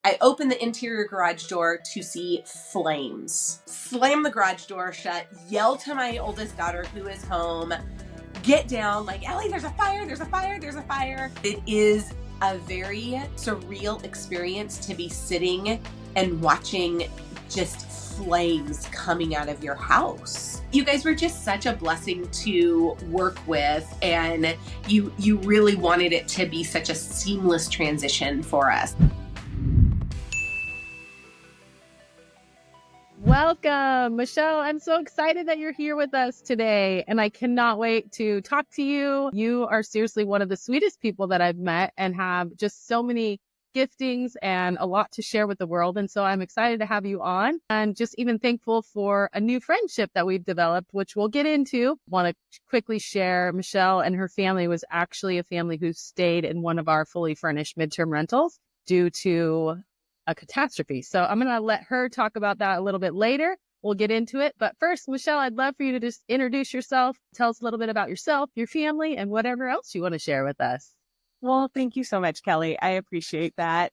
I open the interior garage door to see flames. Slam the garage door shut, yell to my oldest daughter who is home, get down like, Ellie, there's a fire, there's a fire, there's a fire. It is a very surreal experience to be sitting and watching just flames coming out of your house. You guys were just such a blessing to work with, and you really wanted it to be such a seamless transition for us. Welcome, Michelle. I'm so excited that you're here with us today, and I cannot wait to talk to you. You are seriously one of the sweetest people that I've met and have just so many giftings and a lot to share with the world. And so I'm excited to have you on, and just even thankful for a new friendship that we've developed, which we'll get into. Want to quickly share, Michelle and her family was actually a family who stayed in one of our fully furnished midterm rentals due to a catastrophe. So I'm going to let her talk about that a little bit later. We'll get into it. But first, Michelle, I'd love for you to just introduce yourself, tell us a little bit about yourself, your family, and whatever else you want to share with us. Well, thank you so much, Kellie. I appreciate that.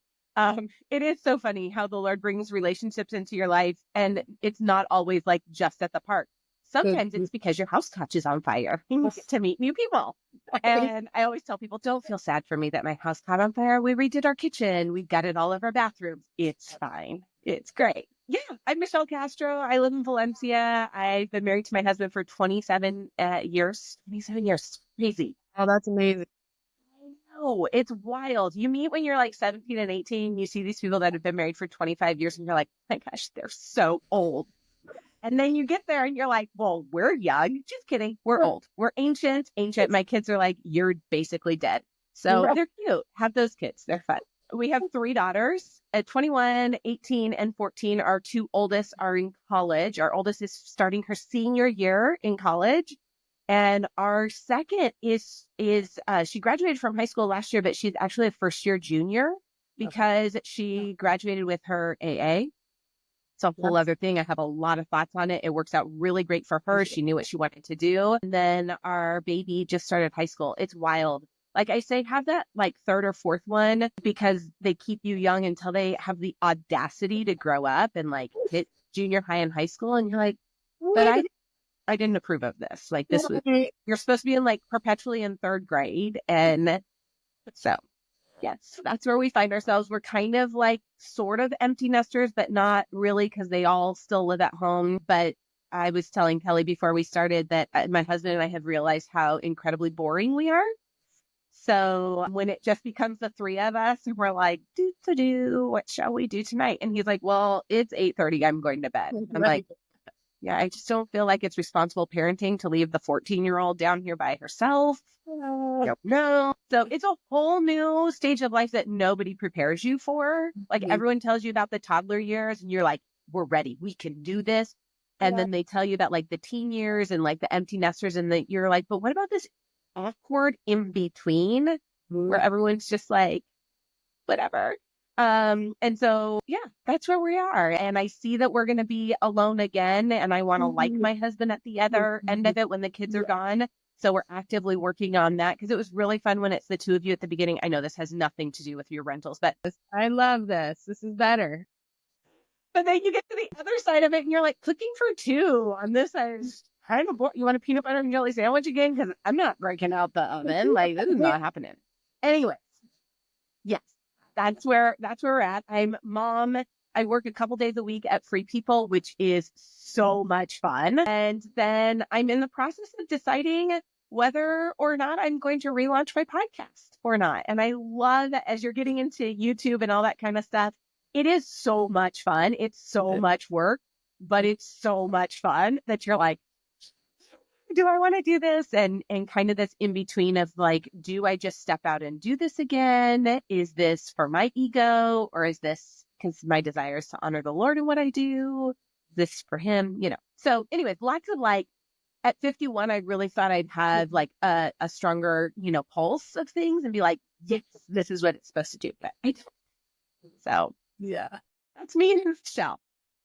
It is so funny how the Lord brings relationships into your life, and it's not always like just at the park. Sometimes it's because your house catches on fire and you get to meet new people. And I always tell people, don't feel sad for me that my house caught on fire. We redid our kitchen. We gutted all of our bathrooms. It's fine. It's great. Yeah, I'm Michelle Castro. I live in Valencia. I've been married to my husband for 27 years. 27 years. Crazy. Oh, that's amazing. Oh, it's wild. You meet when you're like 17 and 18. You see these people that have been married for 25 years and you're like, oh my gosh, they're so old. And then you get there and you're like, well, we're young. Just kidding. We're old. We're ancient. My kids are like, you're basically dead. So they're cute. Have those kids. They're fun. We have 3 daughters at 21, 18, and 14. Our 2 oldest are in college. Our oldest is starting her senior year in college. And our second is she graduated from high school last year, but she's actually a first-year junior because she graduated with her AA. It's a whole other thing. I have a lot of thoughts on it. It works out really great for her. She knew what she wanted to do. And then our baby just started high school. It's wild. Like I say, have that like 3rd or 4th one because they keep you young until they have the audacity to grow up and like hit junior high and high school. And you're like, but I didn't approve of this. Like this was, you're supposed to be in like perpetually in 3rd grade. And so, yes, that's where we find ourselves. We're kind of like sort of empty nesters, but not really because they all still live at home. But I was telling Kellie before we started that my husband and I have realized how incredibly boring we are. So when it just becomes the 3 of us and we're like, what shall we do tonight? And he's like, well, it's 8:30. I'm going to bed. I'm like, yeah, I just don't feel like it's responsible parenting to leave the 14-year-old down here by herself. No. So it's a whole new stage of life that nobody prepares you for. Like everyone tells you about the toddler years and you're like, we're ready. We can do this. And then they tell you about like the teen years and like the empty nesters and you're like, but what about this awkward in between where everyone's just like, whatever. And so, yeah, that's where we are. And I see that we're going to be alone again. And I want to like my husband at the other end of it when the kids are gone. So we're actively working on that because it was really fun when it's the 2 of you at the beginning. I know this has nothing to do with your rentals, but I love this. This is better. But then you get to the other side of it and you're like cooking for 2 on this side. Kind of boring. You want a peanut butter and jelly sandwich again? Because I'm not breaking out the oven. Like this is not happening. Anyways, yes. That's where we're at. I'm mom. I work a couple days a week at Free People, which is so much fun. And then I'm in the process of deciding whether or not I'm going to relaunch my podcast or not. And I love that as you're getting into YouTube and all that kind of stuff, it is so much fun. It's so much work, but it's so much fun that you're like, do I want to do this? And kind of this in between of like, do I just step out and do this again? Is this for my ego or is this because my desire is to honor the Lord in what I do? This for him, So anyways, lots of like at 51, I really thought I'd have like a stronger, pulse of things and be like, yes, this is what it's supposed to do. But I don't. So yeah, that's me and Michelle.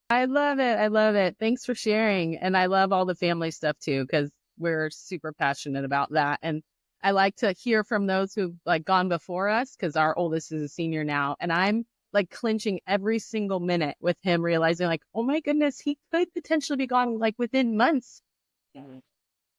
I love it. I love it. Thanks for sharing. And I love all the family stuff too, because we're super passionate about that. And I like to hear from those who've like gone before us because our oldest is a senior now. And I'm like clinching every single minute with him, realizing like, oh my goodness, he could potentially be gone like within months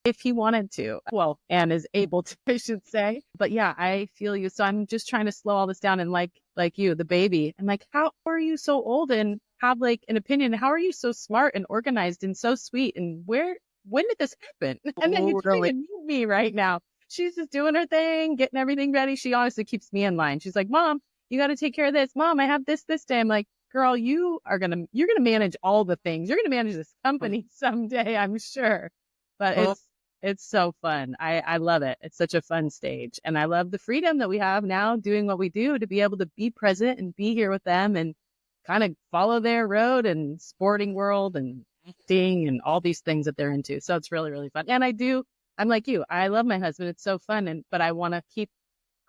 if he wanted to. Well, and is able to, I should say. But yeah, I feel you. So I'm just trying to slow all this down, and like you, the baby, I'm like, how are you so old and have like an opinion? How are you so smart and organized and so sweet? And when did this happen? And then you trying to meet me right now. She's just doing her thing, getting everything ready. She honestly keeps me in line. She's like, Mom, you got to take care of this. Mom, I have this day. I'm like, girl, you're going to manage all the things. You're going to manage this company someday, I'm sure. But it's so fun. I love it. It's such a fun stage. And I love the freedom that we have now doing what we do, to be able to be present and be here with them and kind of follow their road and sporting world and acting and all these things that they're into. So it's really, really fun. And I'm like you. I love my husband. It's so fun. But I want to keep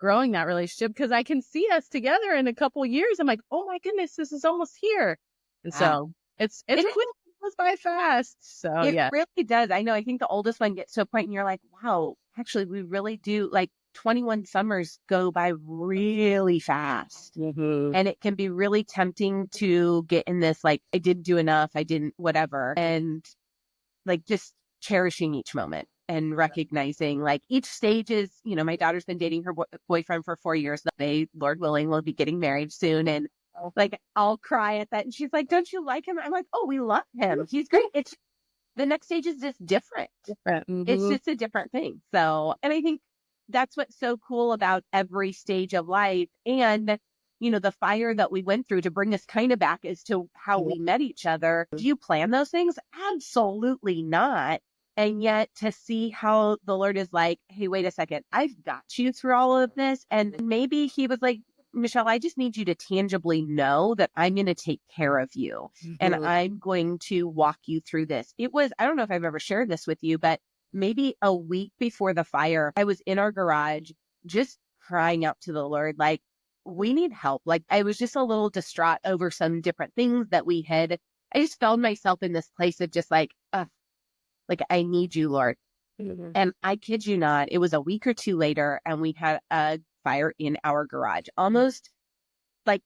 growing that relationship because I can see us together in a couple years. I'm like, oh my goodness, this is almost here. And so it's quick. It goes by fast. So it yeah. really does. I know. I think the oldest one gets to a point and you're like, wow, actually, we really do. Like 21 summers go by really fast. Mm-hmm. And it can be really tempting to get in this, like, I didn't do enough. I didn't, whatever. And like just cherishing each moment and recognizing like each stage is, my daughter's been dating her boyfriend for 4 years. They, Lord willing, will be getting married soon. And like, I'll cry at that. And she's like, don't you like him? I'm like, oh, we love him. He's great. It's the next stage is just different. Mm-hmm. It's just a different thing. So, and I think that's what's so cool about every stage of life. And, the fire that we went through to bring us kind of back as to how we met each other. Do you plan those things? Absolutely not. And yet to see how the Lord is like, hey, wait a second, I've got you through all of this. And maybe he was like, Michelle, I just need you to tangibly know that I'm going to take care of you and I'm going to walk you through this. It was, I don't know if I've ever shared this with you, but maybe a week before the fire, I was in our garage just crying out to the Lord, like, we need help. Like, I was just a little distraught over some different things that we had. I just found myself in this place of just like, I need you, Lord. Mm-hmm. And I kid you not, it was a week or two later and we had a fire in our garage, almost like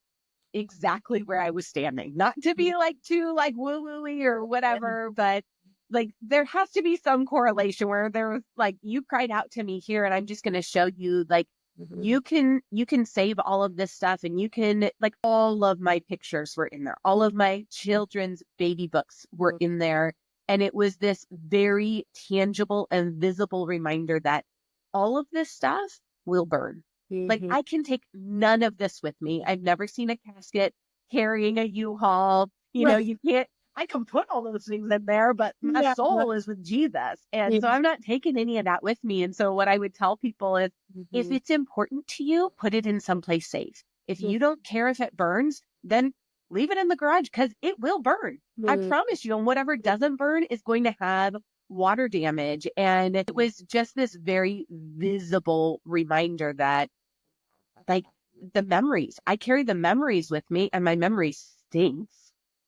exactly where I was standing. Not to be like too like woo-woo-y or whatever, but like there has to be some correlation where there was like, you cried out to me here and I'm just going to show you like, you can save all of this stuff and you can like, all of my pictures were in there. All of my children's baby books were in there. And it was this very tangible and visible reminder that all of this stuff will burn. Mm-hmm. Like, I can take none of this with me. I've never seen a casket carrying a U-Haul. You can't, I can put all those things in there, but my soul is with Jesus. And so I'm not taking any of that with me. And so what I would tell people is, if it's important to you, put it in someplace safe. If you don't care if it burns, then leave it in the garage because it will burn. I promise you. And whatever doesn't burn is going to have water damage. And it was just this very visible reminder that like the memories, I carry the memories with me and my memory stinks.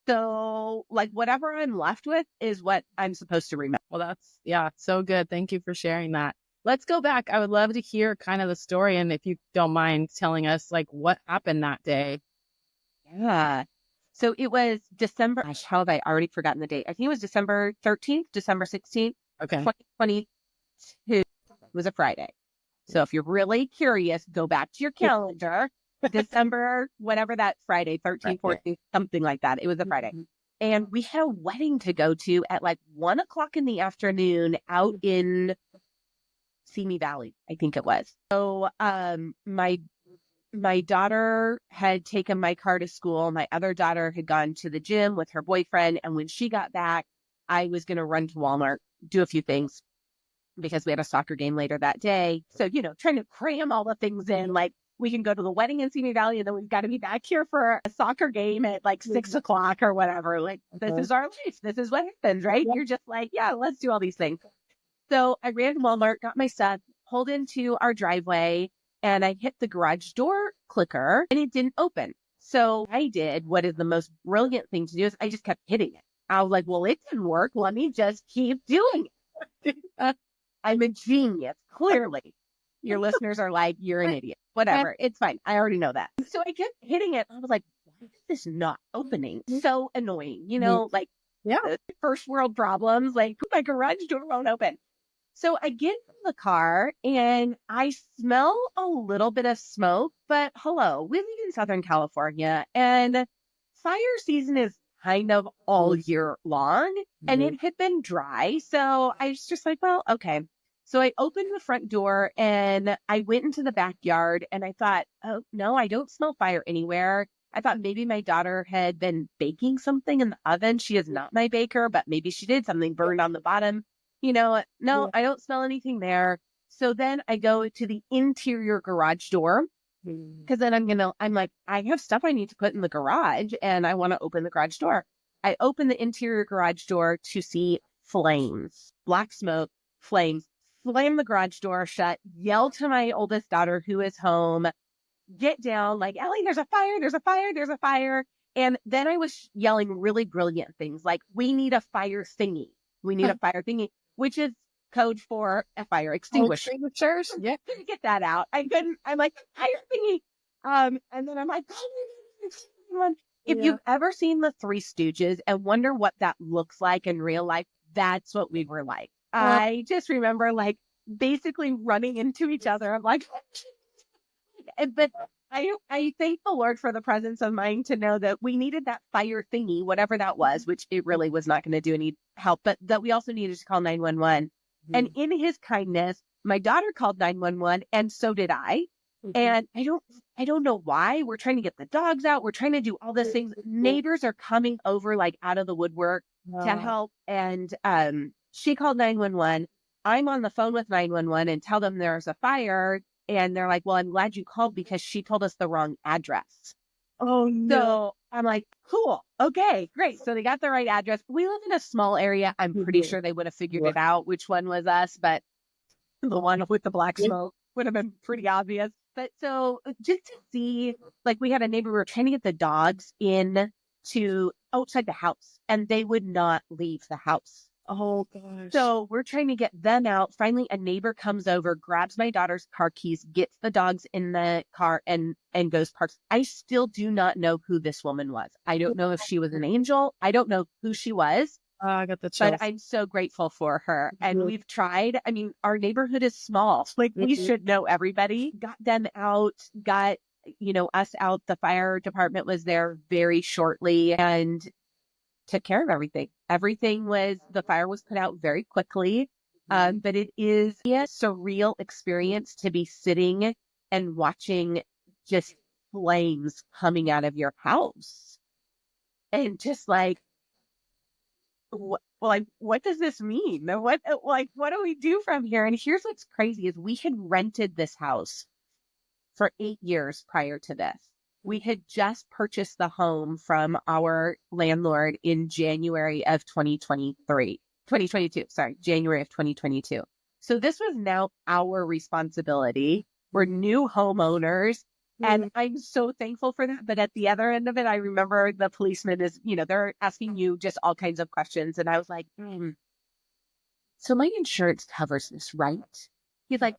So like whatever I'm left with is what I'm supposed to remember. Well, that's so good. Thank you for sharing that. Let's go back. I would love to hear kind of the story. And if you don't mind telling us like what happened that day. Yeah. So it was December. Gosh, how have I already forgotten the date? I think it was December 13th, December 16th, okay. 2022 was a Friday. So if you're really curious, go back to your calendar. December, whatever that Friday, 13th, 14th, something like that. It was a Friday. And we had a wedding to go to at like 1:00 in the afternoon out in Simi Valley, I think it was. So my daughter had taken my car to school. My other daughter had gone to the gym with her boyfriend. And when she got back, I was going to run to Walmart, do a few things because we had a soccer game later that day. So, trying to cram all the things in, like we can go to the wedding in Simi Valley and then we've got to be back here for a soccer game at like 6:00 or whatever. Like, this is our life. This is what happens, right? You're just like, yeah, let's do all these things. So I ran to Walmart, got my stuff, pulled into our driveway, and I hit the garage door clicker and it didn't open. So I did what is the most brilliant thing to do is I just kept hitting it. I was like, well, it didn't work. Let me just keep doing it. I'm a genius, clearly. Your listeners are like, you're an idiot. Whatever. It's fine. I already know that. So I kept hitting it. I was like, this is not opening. So annoying, like Yeah. the first world problems, like my garage door won't open. So I get in the car and I smell a little bit of smoke, but hello, we live in Southern California and fire season is kind of all year long and it had been dry. So I was just like, well, okay. So I opened the front door and I went into the backyard and I thought, oh, no, I don't smell fire anywhere. I thought maybe my daughter had been baking something in the oven. She is not my baker, but maybe she did something burned on the bottom. No, I don't smell anything there. So then I go to the interior garage door because then I'm like, I have stuff I need to put in the garage and I want to open the garage door. I open the interior garage door to see flames, black smoke, flames, slam the garage door shut, yell to my oldest daughter who is home, get down like, Ellie, there's a fire, there's a fire, there's a fire. And then I was yelling really brilliant things like, we need a fire thingy. We need a fire thingy, which is code for a fire extinguisher. Yeah. Couldn't get that out. I'm like, fire thingy. And then I'm like, if you've ever seen the Three Stooges and wonder what that looks like in real life, that's what we were like. I just remember like basically running into each other. I'm like, but I thank the Lord for the presence of mind to know that we needed that fire thingy, whatever that was, which it really was not going to do any help, but that we also needed to call 911. And in his kindness, my daughter called 911 and so did I. And I don't know why. We're trying to get the dogs out. We're trying to do all these things. Neighbors are coming over like out of the woodwork to help. And she called 911. I'm on the phone with 911 and tell them there's a fire. And they're like, well, I'm glad you called because she told us the wrong address. Oh, no. So I'm like, cool. Okay, great. So they got the right address. We live in a small area. I'm pretty sure they would have figured it out which one was us, but the one with the black smoke would have been pretty obvious. But so just to see, like we had a neighbor, we were trying to get the dogs in to outside the house and they would not leave the house. Oh, gosh. So we're trying to get them out. Finally, a neighbor comes over, grabs my daughter's car keys, gets the dogs in the car and goes parks. I still do not know who this woman was. I don't know if she was an angel. I don't know who she was. I got the chills. But I'm so grateful for her. And we've tried. I mean, our neighborhood is small. Like we should know everybody. Got them out, got, us out. The fire department was there very shortly and took care of everything. The fire was put out very quickly. But it is a surreal experience to be sitting and watching just flames coming out of your house. And just like, what does this mean? What do we do from here? And here's what's crazy is we had rented this house for 8 years prior to this. We had just purchased the home from our landlord in January of 2022. January of 2022. So this was now our responsibility. We're new homeowners. And I'm so thankful for that. But at the other end of it, I remember the policeman is, they're asking you just all kinds of questions. And I was like, so my insurance covers this, right? He's like,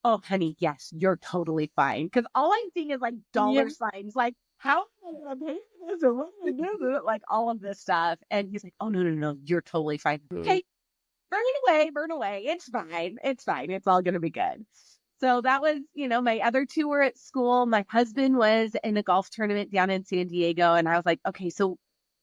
oh, honey, yes, you're totally fine. Because all I'm seeing is like dollar signs, like, how am I going to pay for this? And what am I going to do? Like all of this stuff. And he's like, oh, no, you're totally fine. Okay, burn away. It's fine. It's all going to be good. So that was, my other two were at school. My husband was in a golf tournament down in San Diego. And I was like, okay, so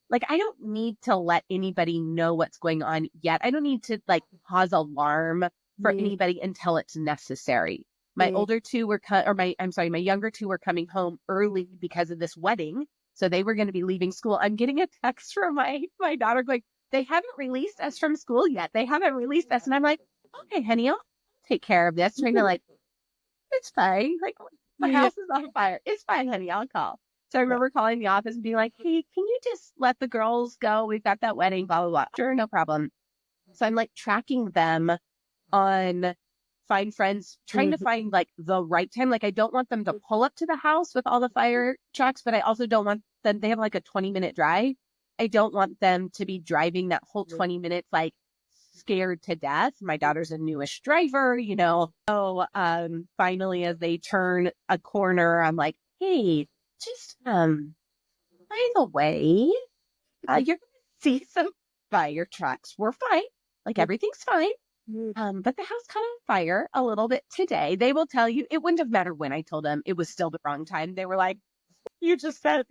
like, I don't need to let anybody know what's going on yet. I don't need to like cause alarm for anybody until it's necessary. My older two were my younger two were coming home early because of this wedding. So they were going to be leaving school. I'm getting a text from my daughter going, they haven't released us from school yet. They haven't released us. And I'm like, okay, honey, I'll take care of this. Trying to like, it's fine. Like my house is on fire. It's fine, honey. I'll call. So I remember calling the office and being like, hey, can you just let the girls go? We've got that wedding, blah, blah, blah. Sure, no problem. So I'm like tracking them on Find Friends, trying to find like the right time. Like I don't want them to pull up to the house with all the fire trucks, but I also don't want them, they have like a 20-minute drive. I don't want them to be driving that whole 20 minutes like scared to death. My daughter's a newish driver, So finally, as they turn a corner, I'm like, hey, just by the way, you're going to see some fire trucks. We're fine. Like everything's fine. But the house caught on fire a little bit today. They will tell you it wouldn't have mattered when I told them. It was still the wrong time. They were like, you just said,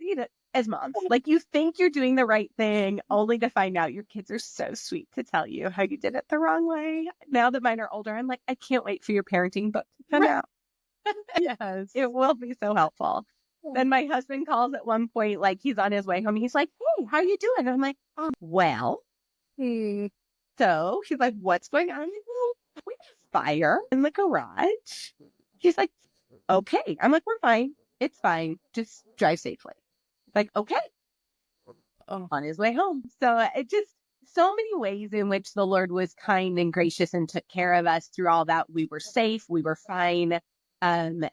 as moms, like you think you're doing the right thing only to find out your kids are so sweet to tell you how you did it the wrong way. Now that mine are older, I'm like, I can't wait for your parenting book to come out. Yes. It will be so helpful. Then my husband calls at one point, like he's on his way home. He's like, hey, how you doing? And I'm like, well. So he's like, what's going on? I'm like, well, we have fire in the garage. He's like, okay. I'm like, we're fine. It's fine. Just drive safely. Like, okay. On his way home. So it just so many ways in which the Lord was kind and gracious and took care of us through all that. We were safe. We were fine. And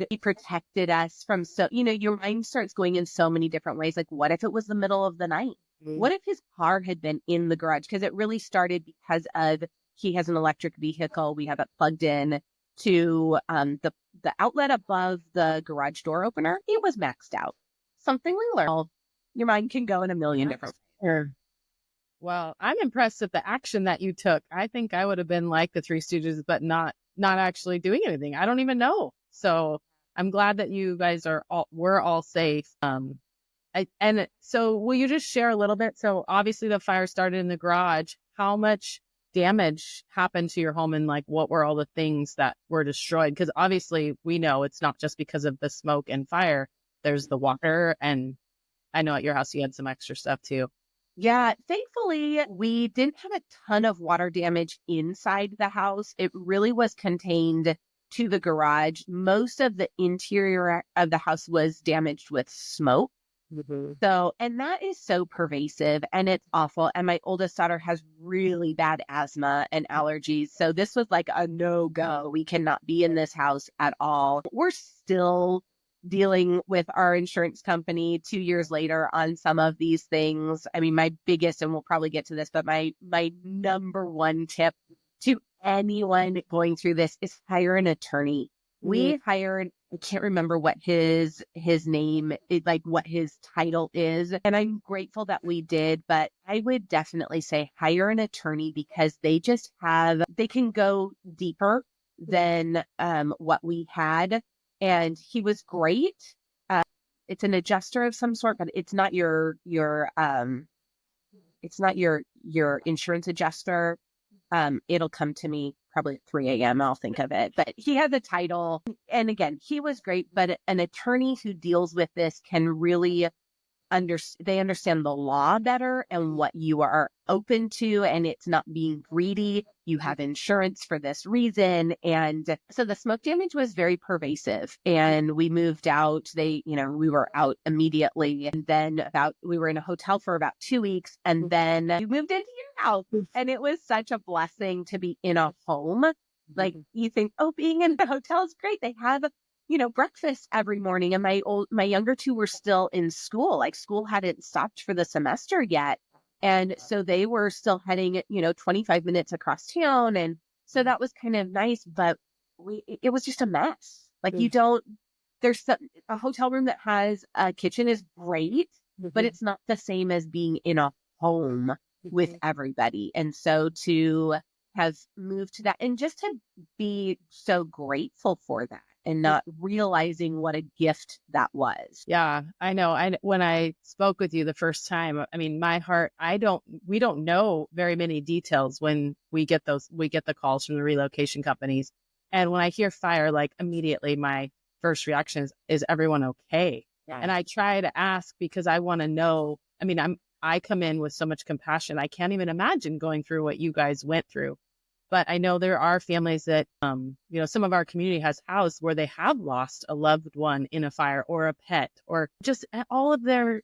he protected us from your mind starts going in so many different ways. Like, what if it was the middle of the night? What if his car had been in the garage? Because it really started because of he has an electric vehicle. We have it plugged in to the outlet above the garage door opener. It was maxed out. Something we learned. Your mind can go in a million different ways. Well, I'm impressed at the action that you took. I think I would have been like the Three Stooges, but not actually doing anything. I don't even know. So I'm glad that you guys we're all safe. So will you just share a little bit? So obviously the fire started in the garage. How much damage happened to your home and like what were all the things that were destroyed? Because obviously we know it's not just because of the smoke and fire. There's the water, and I know at your house you had some extra stuff too. Yeah, thankfully, we didn't have a ton of water damage inside the house. It really was contained to the garage. Most of the interior of the house was damaged with smoke. So, and that is so pervasive and it's awful. And my oldest daughter has really bad asthma and allergies. So this was like a no-go. We cannot be in this house at all. We're still dealing with our insurance company 2 years later on some of these things. I mean, my biggest, and we'll probably get to this, but my number one tip to anyone going through this is hire an attorney. We hired, I can't remember what his name is, like what his title is. And I'm grateful that we did, but I would definitely say hire an attorney because they can go deeper than what we had. And he was great. It's an adjuster of some sort, but it's not your insurance adjuster. It'll come to me probably at 3 a.m. I'll think of it. But he had the title. And again, he was great. But an attorney who deals with this can really they understand the law better and what you are open to. And it's not being greedy. You have insurance for this reason. And so the smoke damage was very pervasive. And we moved out. We were out immediately. And then we were in a hotel for about 2 weeks. And then we moved into your house. And it was such a blessing to be in a home. Like you think, being in a hotel is great. They have breakfast every morning. And my younger two were still in school. Like school hadn't stopped for the semester yet. And so they were still heading, 25 minutes across town. And so that was kind of nice, but it was just a mess. Like there's a hotel room that has a kitchen is great, but it's not the same as being in a home with everybody. And so to have moved to that and just to be so grateful for that. And not realizing what a gift that was. Yeah, I know. When I spoke with you the first time, I mean, my heart, we don't know very many details when we get the calls from the relocation companies. And when I hear fire, like immediately my first reaction is everyone okay? Yeah. And I try to ask because I want to know. I mean, I come in with so much compassion. I can't even imagine going through what you guys went through. But I know there are families that, some of our community has housed where they have lost a loved one in a fire or a pet or just all of their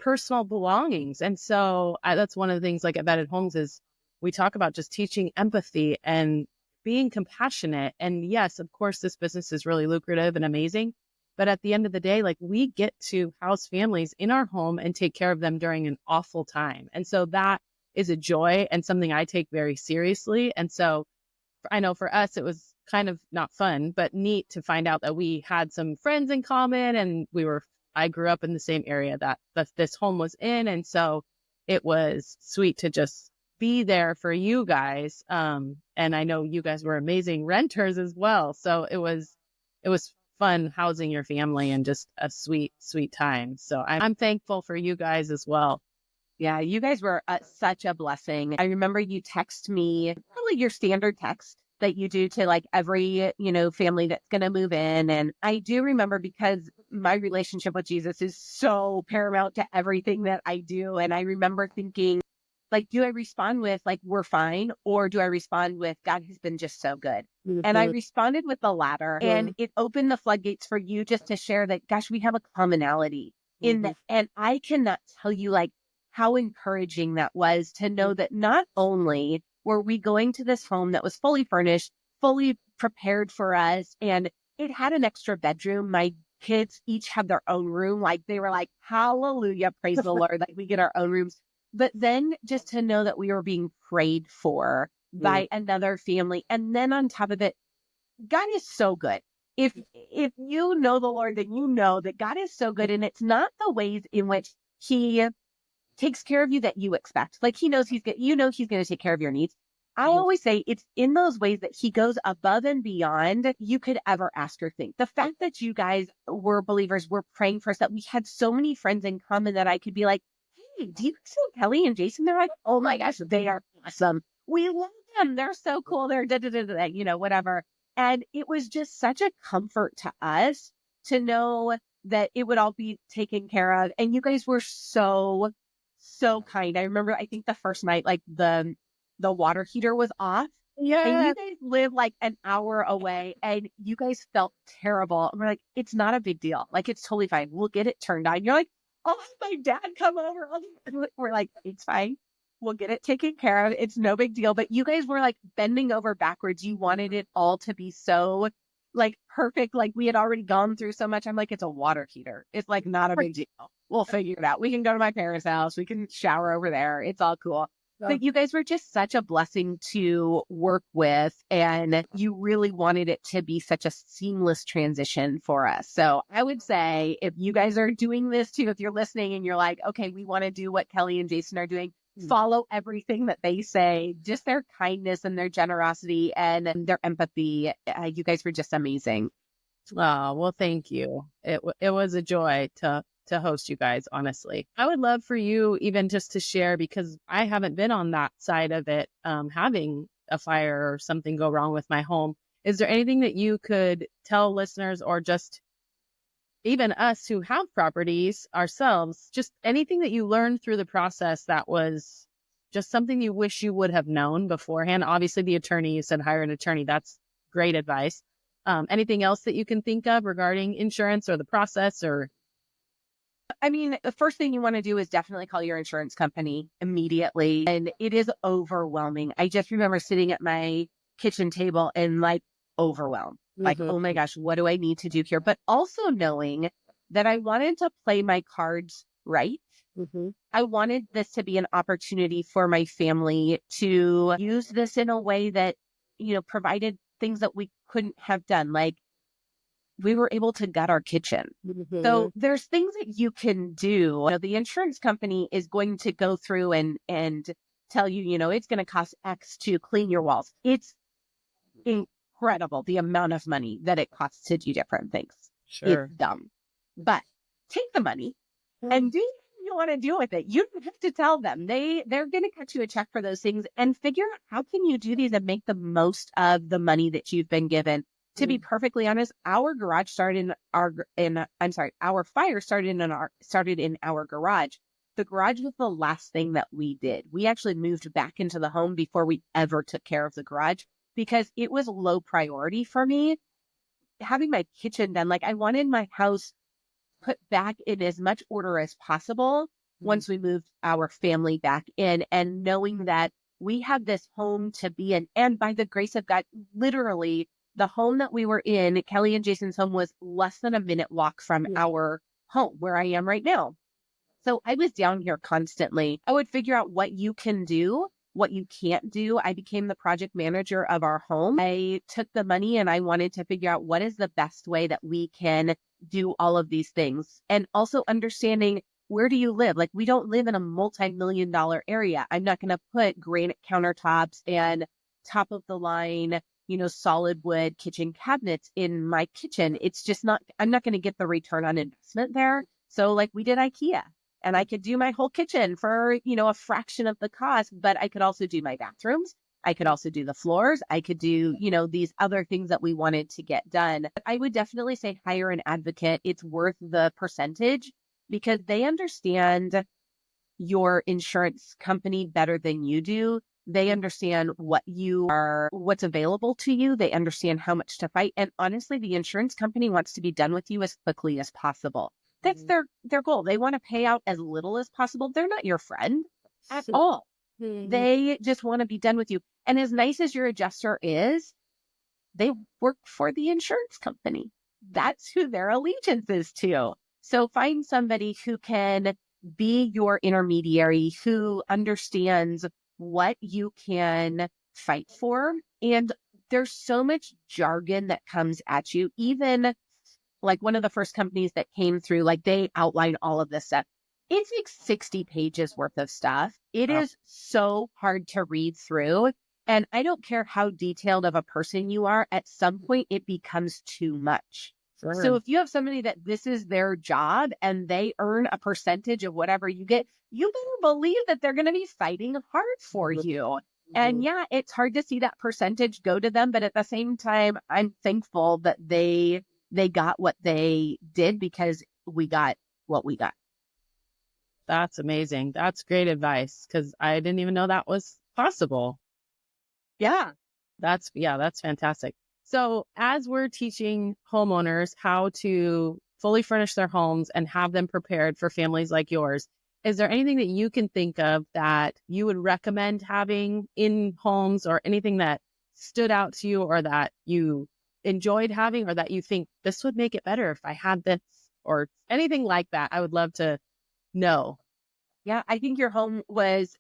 personal belongings. And so that's one of the things like at Vetted Homes is we talk about just teaching empathy and being compassionate. And yes, of course, this business is really lucrative and amazing. But at the end of the day, like we get to house families in our home and take care of them during an awful time. And so that is a joy and something I take very seriously. And so I know for us, it was kind of not fun, but neat to find out that we had some friends in common and we were I grew up in the same area that this home was in. And so it was sweet to just be there for you guys. And I know you guys were amazing renters as well. So it was fun housing your family and just a sweet, sweet time. So I'm thankful for you guys as well. Yeah, you guys were such a blessing. I remember you text me, probably your standard text that you do to like every, family that's going to move in. And I do remember because my relationship with Jesus is so paramount to everything that I do. And I remember thinking, like, do I respond with like, we're fine? Or do I respond with God has been just so good? And I responded with the latter, and it opened the floodgates for you just to share that, gosh, we have a commonality in that. And I cannot tell you like how encouraging that was to know that not only were we going to this home that was fully furnished, fully prepared for us, and it had an extra bedroom. My kids each had their own room. Like they were like, hallelujah, praise the Lord. Like we get our own rooms. But then just to know that we were being prayed for by another family. And then on top of it, God is so good. If you know the Lord, then you know that God is so good. And it's not the ways in which he takes care of you that you expect. Like he knows he's going to take care of your needs. I always say it's in those ways that he goes above and beyond you could ever ask or think. The fact that you guys were believers, were praying for us, that we had so many friends in common that I could be like, hey, do you guys know Kellie and Jason? They're like, oh my gosh, they are awesome. We love them. They're so cool. They're whatever. And it was just such a comfort to us to know that it would all be taken care of. And you guys were so kind. I remember, I think the first night, like the water heater was off. Yeah. And you guys live like an hour away and you guys felt terrible. And we're like, it's not a big deal. Like, it's totally fine. We'll get it turned on. You're like, oh, my dad come over. We're like, it's fine. We'll get it taken care of. It's no big deal. But you guys were like bending over backwards. You wanted it all to be so like perfect. Like we had already gone through so much. I'm like, it's a water heater. It's like not a big deal. We'll figure it out. We can go to my parents' house. We can shower over there. It's all cool. But you guys were just such a blessing to work with, and you really wanted it to be such a seamless transition for us. So I would say if you guys are doing this too, if you're listening and you're like, okay, we want to do what Kellie and Jason are doing, follow everything that they say, just their kindness and their generosity and their empathy. You guys were just amazing. Oh, well, thank you. It was a joy to host you guys, honestly. I would love for you even just to share, because I haven't been on that side of it, having a fire or something go wrong with my home. Is there anything that you could tell listeners, or just even us who have properties ourselves, just anything that you learned through the process that was just something you wish you would have known beforehand? Obviously, the attorney, you said hire an attorney. That's great advice. Anything else that you can think of regarding insurance or the process? Or I mean, the first thing you want to do is definitely call your insurance company immediately. And it is overwhelming. I just remember sitting at my kitchen table and like overwhelmed. Like, oh my gosh, what do I need to do here? But also knowing that I wanted to play my cards right. I wanted this to be an opportunity for my family to use this in a way that, provided things that we couldn't have done. Like, we were able to gut our kitchen. So there's things that you can do. The insurance company is going to go through and tell you, it's going to cost X to clean your walls. It's incredible the amount of money that it costs to do different things. Sure. It's dumb. But take the money and do what you want to do with it. You don't have to tell them. They're going to cut you a check for those things, and figure out how can you do these and make the most of the money that you've been given. To be perfectly honest, our fire started in our garage. The garage was the last thing that we did. We actually moved back into the home before we ever took care of the garage, because it was low priority for me. Having my kitchen done, like I wanted my house put back in as much order as possible once we moved our family back in, and knowing that we have this home to be in. And by the grace of God, literally, the home that we were in, Kellie and Jason's home, was less than a minute walk from our home where I am right now. So I was down here constantly. I would figure out what you can do, what you can't do. I became the project manager of our home. I took the money and I wanted to figure out what is the best way that we can do all of these things. And also understanding, where do you live? Like, we don't live in a multi-million-dollar area. I'm not going to put granite countertops and top of the line, solid wood kitchen cabinets in my kitchen. It's just not, I'm not going to get the return on investment there. So like we did IKEA, and I could do my whole kitchen for, a fraction of the cost, but I could also do my bathrooms. I could also do the floors. I could do, these other things that we wanted to get done. I would definitely say hire an advocate. It's worth the percentage because they understand your insurance company better than you do. They understand what's available to you. They understand how much to fight. And honestly, the insurance company wants to be done with you as quickly as possible. That's their goal. They want to pay out as little as possible. They're not your friend at all. They just want to be done with you. And as nice as your adjuster is, they work for the insurance company. That's who their allegiance is to. So find somebody who can be your intermediary, who understands what you can fight for. And there's so much jargon that comes at you. Even like one of the first companies that came through, like they outline all of this stuff. It's like 60 pages worth of stuff. It is so hard to read through. And I don't care how detailed of a person you are, at some point it becomes too much. Sure. So if you have somebody that this is their job and they earn a percentage of whatever you get, you better believe that they're going to be fighting hard for you. And yeah, it's hard to see that percentage go to them. But at the same time, I'm thankful that they got what they did because we got what we got. That's amazing. That's great advice because I didn't even know that was possible. Yeah. That's fantastic. So as we're teaching homeowners how to fully furnish their homes and have them prepared for families like yours, is there anything that you can think of that you would recommend having in homes, or anything that stood out to you or that you enjoyed having, or that you think this would make it better if I had this, or anything like that? I would love to know. Yeah, I think your home was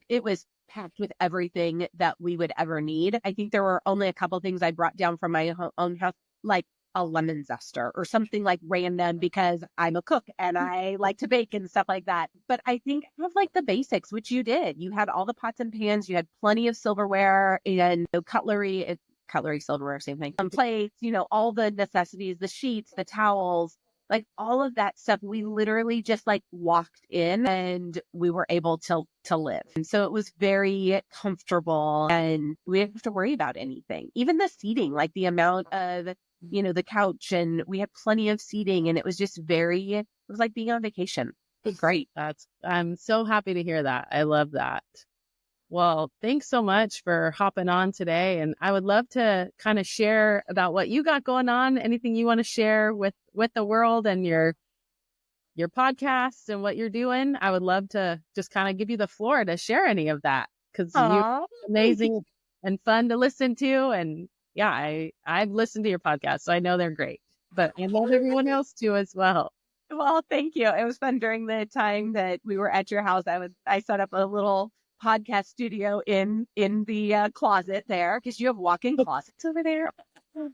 it was packed with everything that we would ever need. I think there were only a couple things I brought down from my own house, like a lemon zester or something like random because I'm a cook and I like to bake and stuff like that. But I think of like the basics, which you did. You had all the pots and pans, you had plenty of silverware and cutlery, silverware, same thing. Plates, all the necessities, the sheets, the towels, like all of that stuff. We literally just like walked in and we were able to live. And so it was very comfortable and we didn't have to worry about anything. Even the seating, like the amount of, the couch, and we had plenty of seating, and it was just it was like being on vacation. It was great. I'm so happy to hear that. I love that. Well, thanks so much for hopping on today. And I would love to kind of share about what you got going on. Anything you want to share with the world and your podcast and what you're doing. I would love to just kind of give you the floor to share any of that, because you're amazing and fun to listen to. And yeah, I've listened to your podcast, so I know they're great. But I love everyone else too as well. Well, thank you. It was fun during the time that we were at your house. I set up a little podcast studio in the closet there, because you have walk-in closets over there.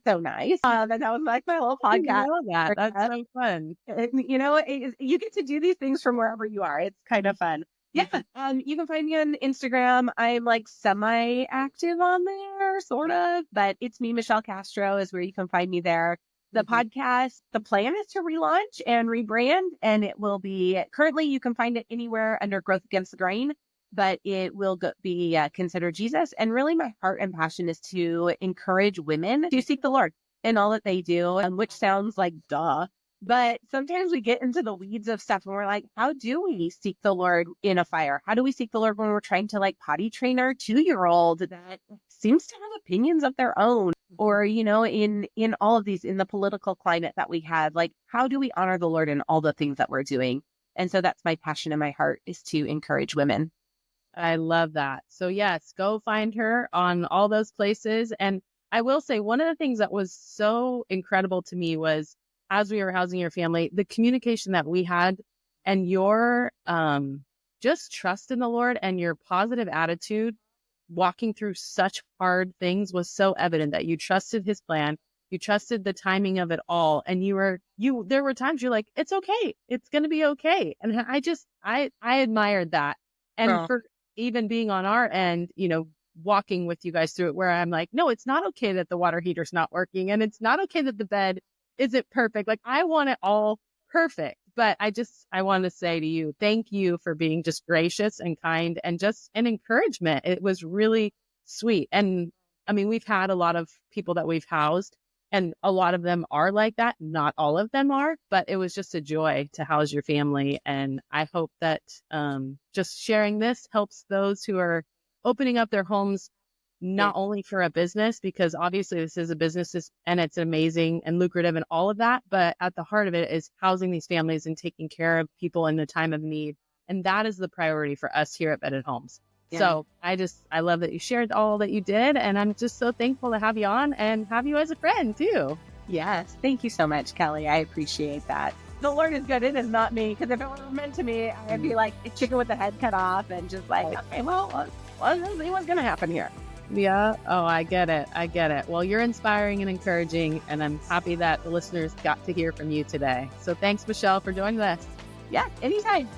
So nice. And that was like my little podcast. That's so fun. You get to do these things from wherever you are. It's kind of fun. Yeah. You can find me on Instagram. I'm like semi-active on there, sort of, but it's me, Michelle Castro, is where you can find me there. The podcast, the plan is to relaunch and rebrand, and it will be, currently you can find it anywhere under Growth Against the Grain, but it will be Consider Jesus. And really my heart and passion is to encourage women to seek the Lord in all that they do, which sounds like duh. But sometimes we get into the weeds of stuff and we're like, how do we seek the Lord in a fire? How do we seek the Lord when we're trying to like potty train our 2-year-old that seems to have opinions of their own? Or, in all of these, in the political climate that we have, like, how do we honor the Lord in all the things that we're doing? And so that's my passion in my heart, is to encourage women. I love that. So yes, go find her on all those places. And I will say, one of the things that was so incredible to me was, as we were housing your family, the communication that we had, and your just trust in the Lord and your positive attitude walking through such hard things was so evident, that you trusted his plan, You trusted the timing of it all. And there were times you're like, it's okay. It's going to be okay. And I admired that. And for even being on our end, walking with you guys through it, where I'm like, no, it's not okay that the water heater's not working. And it's not okay that the bed isn't perfect. Like, I want it all perfect. But I want to say to you, thank you for being just gracious and kind and just an encouragement. It was really sweet. And I mean, we've had a lot of people that we've housed, and a lot of them are like that. Not all of them are, but it was just a joy to house your family. And I hope that just sharing this helps those who are opening up their homes, not only for a business, because obviously this is a business and it's amazing and lucrative and all of that, but at the heart of it is housing these families and taking care of people in the time of need. And that is the priority for us here at Bedded Homes. Yeah. So I love that you shared all that you did. And I'm just so thankful to have you on and have you as a friend too. Yes. Thank you so much, Kellie. I appreciate that. The Lord is good. It is not me. Because if it were meant to me, I'd be like a chicken with the head cut off and just like, okay, well, let's see what's going to happen here. Yeah. Oh, I get it. Well, you're inspiring and encouraging, and I'm happy that the listeners got to hear from you today. So thanks, Michelle, for joining us. Yeah, anytime.